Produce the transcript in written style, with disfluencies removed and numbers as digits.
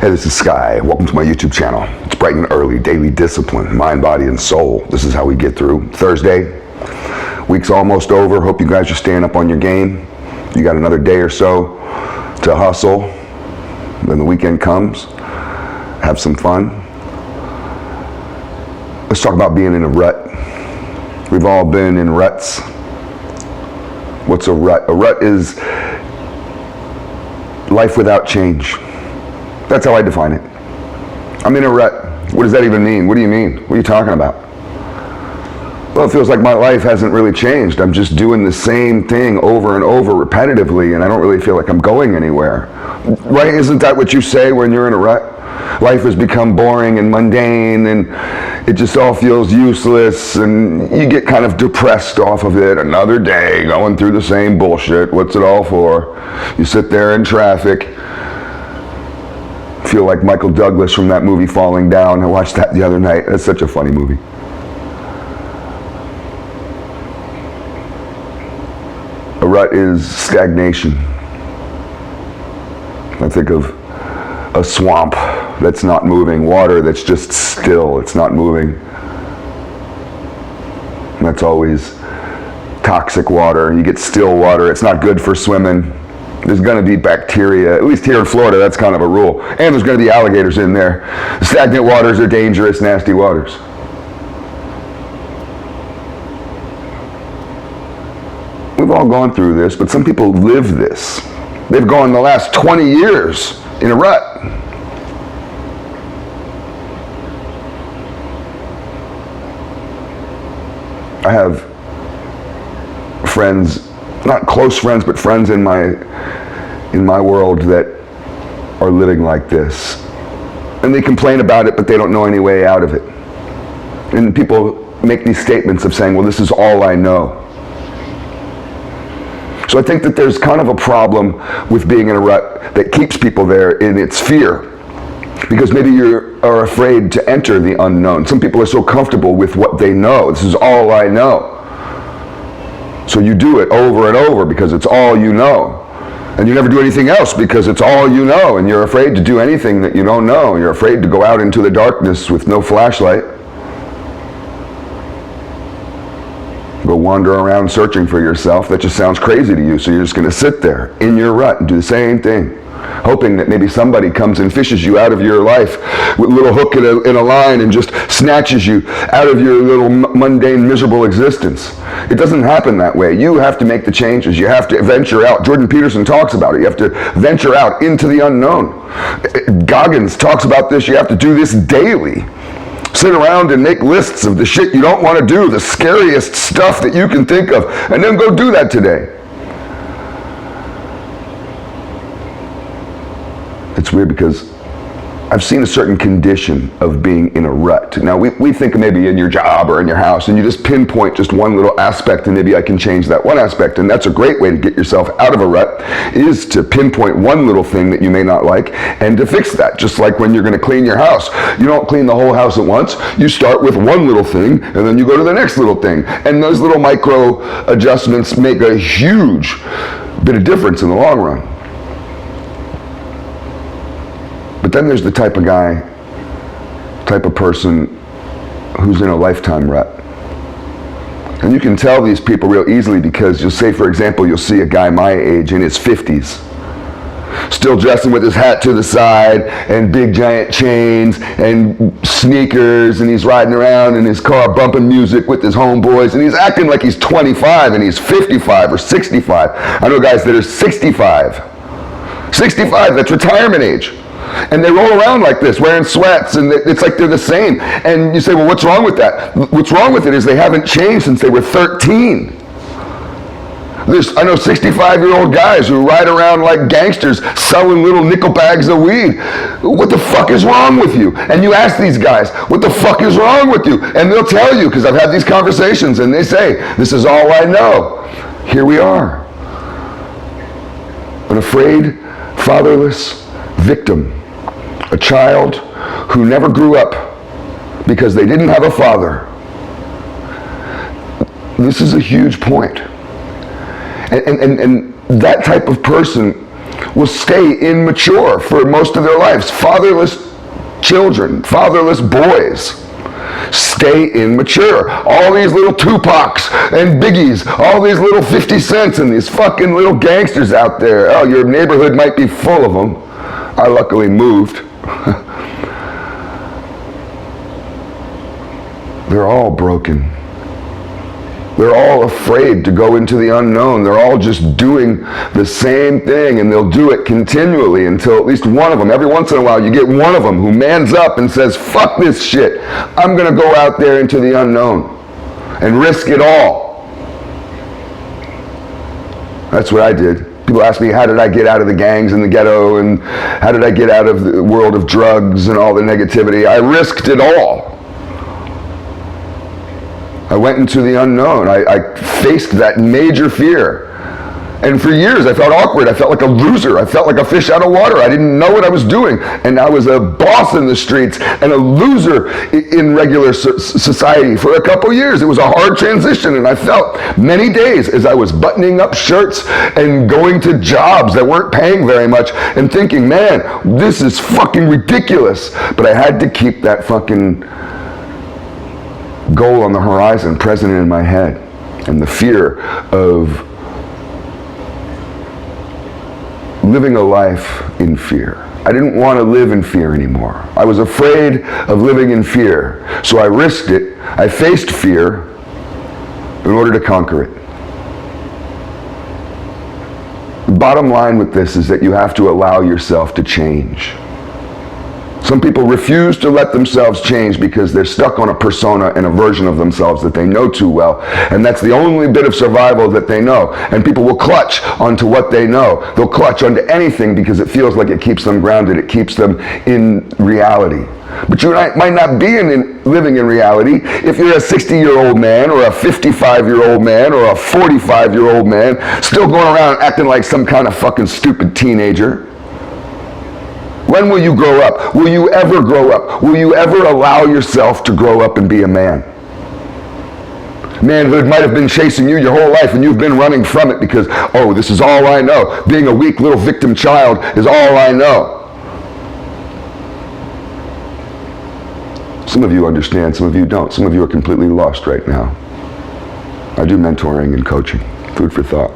Hey, this is Sky. Welcome to my YouTube channel. It's bright and early, daily discipline, mind, body, and soul. This is how we get through Thursday. Week's almost over. Hope you guys are staying up on your game. You got another day or so to hustle. Then the weekend comes. Have some fun. Let's talk about being in a rut. We've all been in ruts. What's a rut? A rut is life without change. That's how I define it. I'm in a rut. What does that even mean? What do you mean? What are you talking about? Well, it feels like my life hasn't really changed. I'm just doing the same thing over and over repetitively, and I don't really feel like I'm going anywhere. Right? Isn't that what you say when you're in a rut? Life has become boring and mundane, and it just all feels useless, and you get kind of depressed off of it. Another day going through the same bullshit. What's it all for? You sit there in traffic. Feel like Michael Douglas from that movie Falling Down. I watched that the other night. That's such a funny movie. A rut is stagnation. I think of a swamp that's not moving, water that's just still, it's not moving. And that's always toxic water. You get still water, it's not good for swimming. There's going to be bacteria, at least here in Florida, that's kind of a rule. And there's going to be alligators in there. Stagnant waters are dangerous, nasty waters. We've all gone through this, but some people live this. They've gone the last 20 years in a rut. I have friends, not close friends, but friends in my world that are living like this. And they complain about it, but they don't know any way out of it. And people make these statements of saying, well, this is all I know. So I think that there's kind of a problem with being in a rut that keeps people there in its fear. Because maybe you are afraid to enter the unknown. Some people are so comfortable with what they know. This is all I know. So you do it over and over because it's all you know. And you never do anything else because it's all you know. And you're afraid to do anything that you don't know. You're afraid to go out into the darkness with no flashlight. Go wander around searching for yourself. That just sounds crazy to you. So you're just going to sit there in your rut and do the same thing, hoping that maybe somebody comes and fishes you out of your life with a little hook in a line and just snatches you out of your little mundane, miserable existence. It doesn't happen that way. You have to make the changes. You have to venture out. Jordan Peterson talks about it. You have to venture out into the unknown. Goggins talks about this. You have to do this daily. Sit around and make lists of the shit you don't want to do, the scariest stuff that you can think of, and then go do that today. It's weird because I've seen a certain condition of being in a rut. Now, we think maybe in your job or in your house, and you just pinpoint just one little aspect, and maybe I can change that one aspect. And that's a great way to get yourself out of a rut, is to pinpoint one little thing that you may not like and to fix that. Just like when you're going to clean your house. You don't clean the whole house at once. You start with one little thing, and then you go to the next little thing. And those little micro adjustments make a huge bit of difference in the long run. But then there's the type of guy, type of person who's in a lifetime rut. And you can tell these people real easily because you'll say, for example, you'll see a guy my age in his 50s, still dressing with his hat to the side and big giant chains and sneakers, and he's riding around in his car bumping music with his homeboys, and he's acting like he's 25 and he's 55 or 65. I know guys that are 65. 65, that's retirement age. And they roll around like this, wearing sweats, and it's like they're the same. And you say, well, what's wrong with that? What's wrong with it is they haven't changed since they were 13. I know 65-year-old guys who ride around like gangsters selling little nickel bags of weed. What the fuck is wrong with you? And you ask these guys, what the fuck is wrong with you? And they'll tell you, because I've had these conversations, and they say, this is all I know. Here we are. An afraid, fatherless victim. A child who never grew up because they didn't have a father. This is a huge point. And that type of person will stay immature for most of their lives. Fatherless children, fatherless boys stay immature. All these little Tupacs and Biggies, all these little 50 Cents and these fucking little gangsters out there. Oh, your neighborhood might be full of them. I luckily moved. They're all broken. They're all afraid to go into the unknown. They're all just doing the same thing, and they'll do it continually until at least one of them, every once in a while, you get one of them who mans up and says, fuck this shit. I'm going to go out there into the unknown and risk it all. That's what I did. People ask me, how did I get out of the gangs in the ghetto, and how did I get out of the world of drugs and all the negativity? I risked it all. I went into the unknown. I faced that major fear. And for years I felt awkward. I felt like a loser. I felt like a fish out of water. I didn't know what I was doing. And I was a boss in the streets and a loser in regular society for a couple years. It was a hard transition, and I felt many days as I was buttoning up shirts and going to jobs that weren't paying very much and thinking, man, this is fucking ridiculous. But I had to keep that fucking goal on the horizon present in my head, and the fear of living a life in fear. I didn't want to live in fear anymore. I was afraid of living in fear, so I risked it. I faced fear in order to conquer it. The bottom line with this is that you have to allow yourself to change. Some people refuse to let themselves change because they're stuck on a persona and a version of themselves that they know too well. And that's the only bit of survival that they know. And people will clutch onto what they know. They'll clutch onto anything because it feels like it keeps them grounded. It keeps them in reality. But you might not be living in reality if you're a 60-year-old man or a 55-year-old man or a 45-year-old man still going around acting like some kind of fucking stupid teenager. When will you grow up? Will you ever grow up? Will you ever allow yourself to grow up and be a man? Manhood might have been chasing you your whole life and you've been running from it because, oh, this is all I know. Being a weak little victim child is all I know. Some of you understand, some of you don't. Some of you are completely lost right now. I do mentoring and coaching. Food for thought.